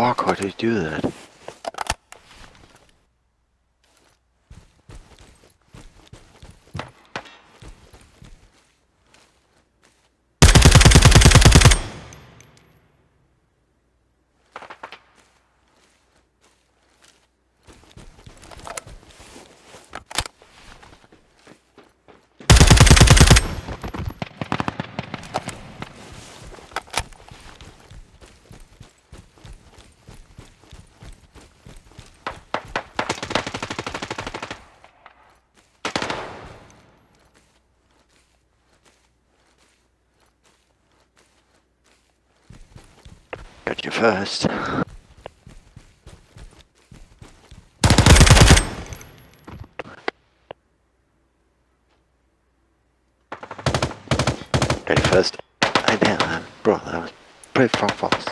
fuck, why did you do that? Got you first. Got you first. I damn man, bro, that was pretty far false.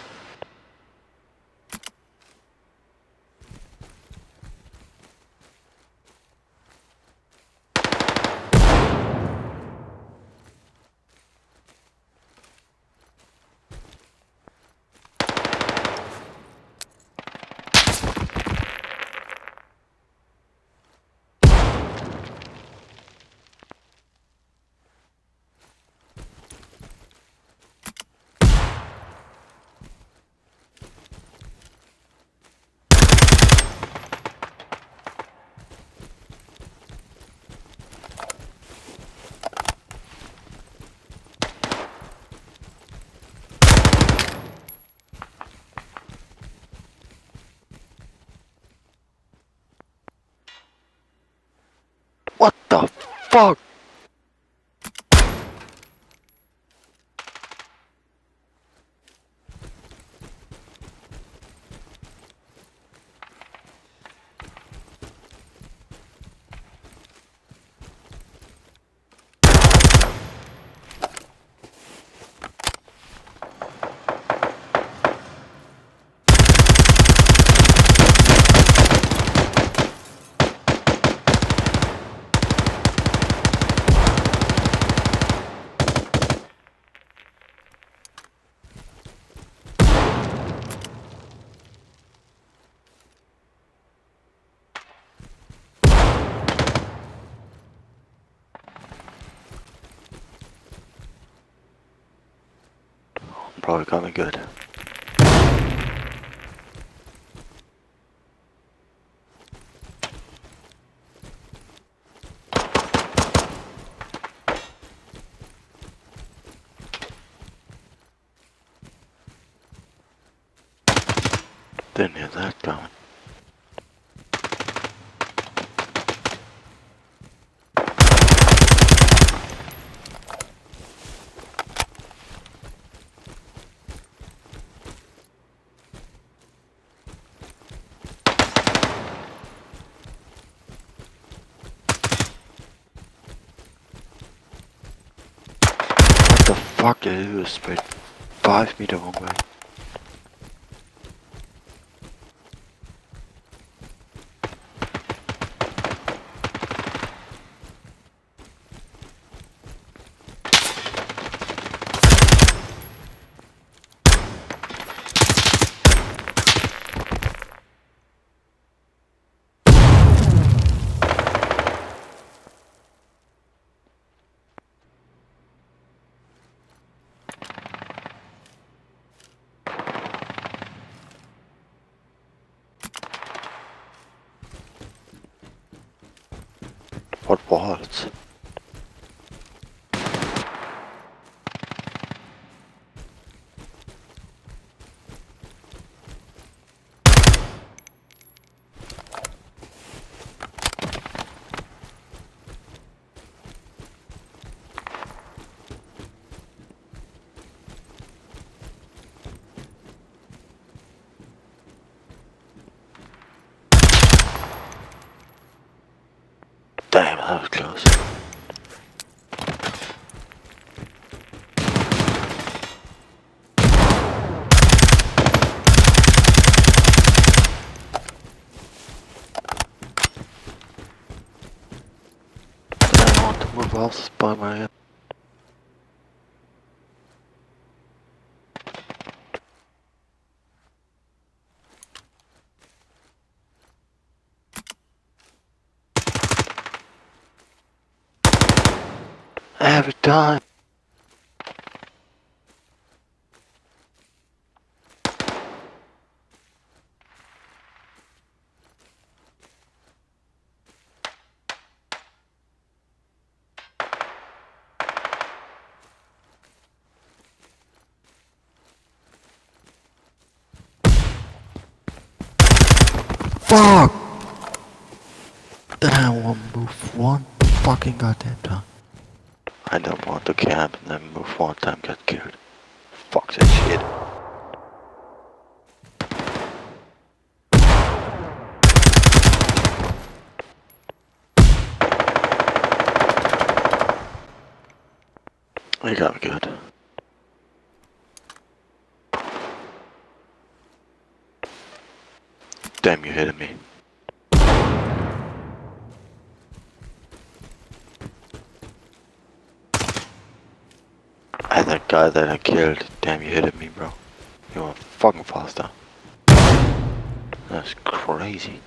What the fuck? Probably got me good. Didn't hear that coming. What the fuck did he do? Sprayed 5 meters one way. What walls? Damn, that was close. I don't want to move else by my head. Every time. Fuck! Then I won't move one fucking goddamn time. I don't want to camp and then move one time get killed. Fuck that shit. You got me good. Damn, you hitting me. And that guy that I killed, damn, you hitting me, bro. You were fucking faster. That's crazy.